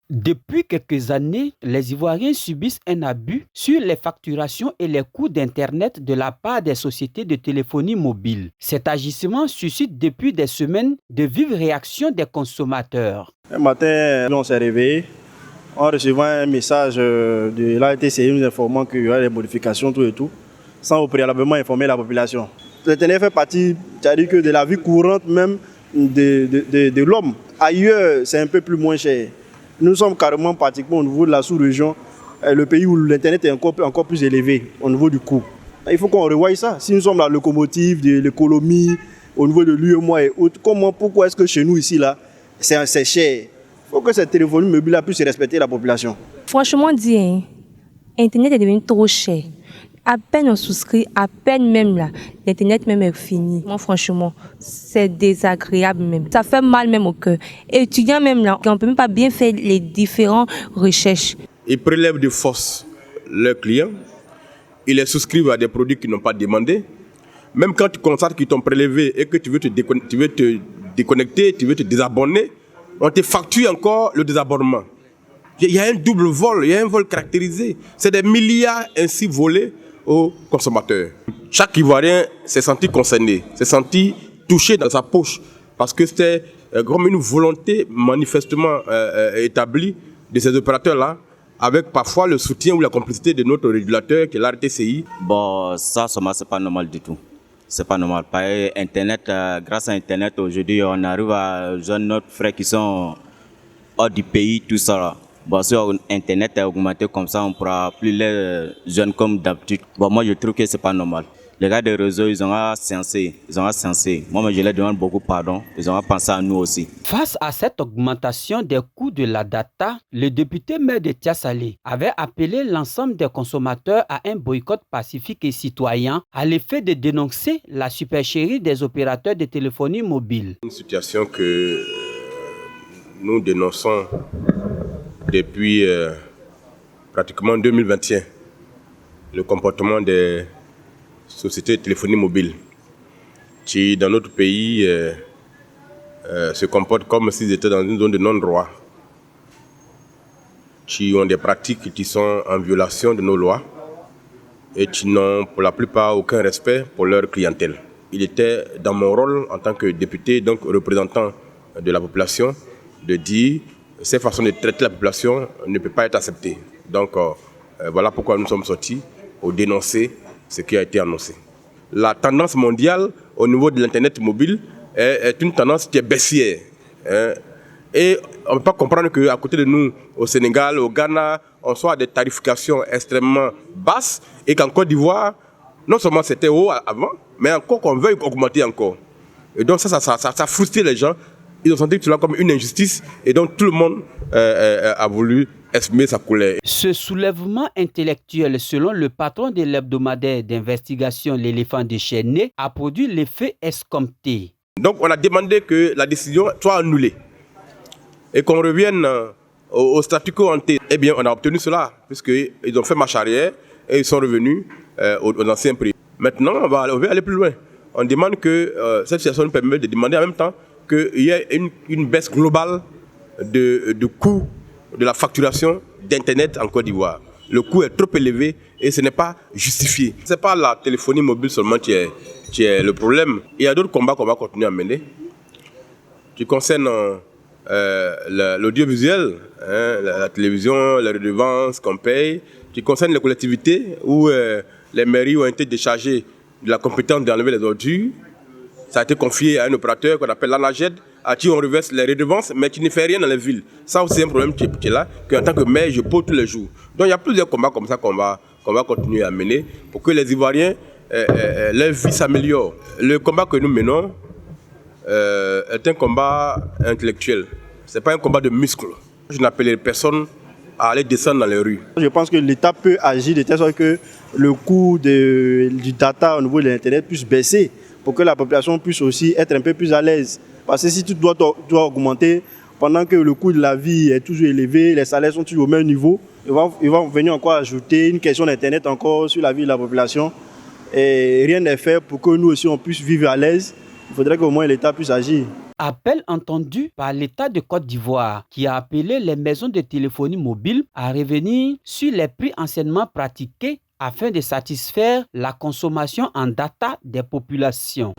Depuis quelques années, les Ivoiriens subissent un abus sur les facturations et les coûts d'Internet de la part des sociétés de téléphonie mobile. Cet agissement suscite depuis des semaines de vives réactions des consommateurs. Un matin, on s'est réveillé en recevant un message de l'ARTCI nous informant qu'il y aurait des modifications, tout et tout, sans préalablement informer la population. L'Internet fait partie, c'est-à-dire que de la vie courante même de l'homme. Ailleurs, c'est un peu plus moins cher. Nous sommes carrément pratiquement au niveau de la sous-région, le pays où l'Internet est encore plus élevé au niveau du coût. Il faut qu'on revoie ça. Si nous sommes la locomotive de l'économie, au niveau de l'UEMOA et autres, pourquoi est-ce que chez nous ici, là, c'est cher? Il faut que cette téléphonie mobile puisse respecter la population. Franchement dit, Internet est devenu trop cher. À peine on souscrit, à peine même là, l'Internet même est fini. Moi franchement, c'est désagréable même. Ça fait mal même au cœur. Étudiants même là, on ne peut même pas bien faire les différentes recherches. Ils prélèvent de force leurs clients. Ils les souscrivent à des produits qu'ils n'ont pas demandé. Même quand tu constates qu'ils t'ont prélevé et que tu veux te déconnecter, tu veux te désabonner, on te facture encore le désabonnement. Il y a un double vol, il y a un vol caractérisé. C'est des milliards ainsi volés aux consommateurs. Chaque Ivoirien s'est senti concerné, s'est senti touché dans sa poche parce que c'était comme une volonté manifestement établie de ces opérateurs-là, avec parfois le soutien ou la complicité de notre régulateur qui est l'ARTCI. Bon, ça, c'est pas normal du tout. C'est pas normal. Par Internet, grâce à Internet, aujourd'hui, on arrive à joindre nos frères qui sont hors du pays, tout ça là. Bon, si Internet est augmenté comme ça, on ne pourra plus les jeunes comme d'habitude. Bon, moi, je trouve que c'est pas normal. Les gars des réseaux, ils ont à censer. Moi, je leur demande beaucoup pardon. Ils ont à penser à nous aussi. Face à cette augmentation des coûts de la data, le député maire de Tiasalé avait appelé l'ensemble des consommateurs à un boycott pacifique et citoyen à l'effet de dénoncer la supercherie des opérateurs de téléphonie mobile. Une situation que nous dénonçons depuis pratiquement 2021, le comportement des sociétés de téléphonie mobile qui, dans notre pays, se comportent comme s'ils étaient dans une zone de non-droit, qui ont des pratiques qui sont en violation de nos lois et qui n'ont pour la plupart aucun respect pour leur clientèle. Il était dans mon rôle en tant que député, donc représentant de la population, de dire ces façons de traiter la population ne peut pas être acceptée. Donc voilà pourquoi nous sommes sortis pour dénoncer ce qui a été annoncé. La tendance mondiale au niveau de l'Internet mobile est une tendance qui est baissière. Et on ne peut pas comprendre qu'à côté de nous, au Sénégal, au Ghana, on soit à des tarifications extrêmement basses et qu'en Côte d'Ivoire, non seulement c'était haut avant, mais encore qu'on veuille augmenter encore. Et donc ça frustrait les gens. Ils ont senti cela comme une injustice et donc tout le monde a voulu exprimer sa colère. Ce soulèvement intellectuel, selon le patron de l'hebdomadaire d'investigation L'éléphant déchaîné, a produit l'effet escompté. Donc on a demandé que la décision soit annulée et qu'on revienne au statu quo ante. Eh bien on a obtenu cela puisqu'ils ont fait marche arrière et ils sont revenus aux anciens prix. Maintenant on va aller plus loin. On demande que cette situation nous permet de demander en même temps qu'il y ait une baisse globale de coût de la facturation d'Internet en Côte d'Ivoire. Le coût est trop élevé et ce n'est pas justifié. Ce n'est pas la téléphonie mobile seulement qui est le problème. Il y a d'autres combats qu'on va continuer à mener qui concernent l'audiovisuel, la télévision, les redevances qu'on paye, qui concernent les collectivités où les mairies ont été déchargées de la compétence d'enlever les ordures. Ça a été confié à un opérateur qu'on appelle l'ANAGED, à qui on reverse les redevances, mais qui ne fait rien dans les villes. Ça aussi, c'est un problème qui est là, qu'en tant que maire, je pose tous les jours. Donc il y a plusieurs combats comme ça qu'on va continuer à mener pour que les Ivoiriens, leur vie s'améliore. Le combat que nous menons est un combat intellectuel. Ce n'est pas un combat de muscles. Je n'appelle personne à aller descendre dans les rues. Je pense que l'État peut agir de telle sorte que le coût du data au niveau de l'Internet puisse baisser, pour que la population puisse aussi être un peu plus à l'aise. Parce que si tout doit augmenter, pendant que le coût de la vie est toujours élevé, les salaires sont toujours au même niveau, ils vont venir encore ajouter une question d'Internet encore sur la vie de la population. Et rien n'est fait pour que nous aussi on puisse vivre à l'aise. Il faudrait qu'au moins l'État puisse agir. Appel entendu par l'État de Côte d'Ivoire qui a appelé les maisons de téléphonie mobile à revenir sur les prix anciennement pratiqués afin de satisfaire la consommation en data des populations.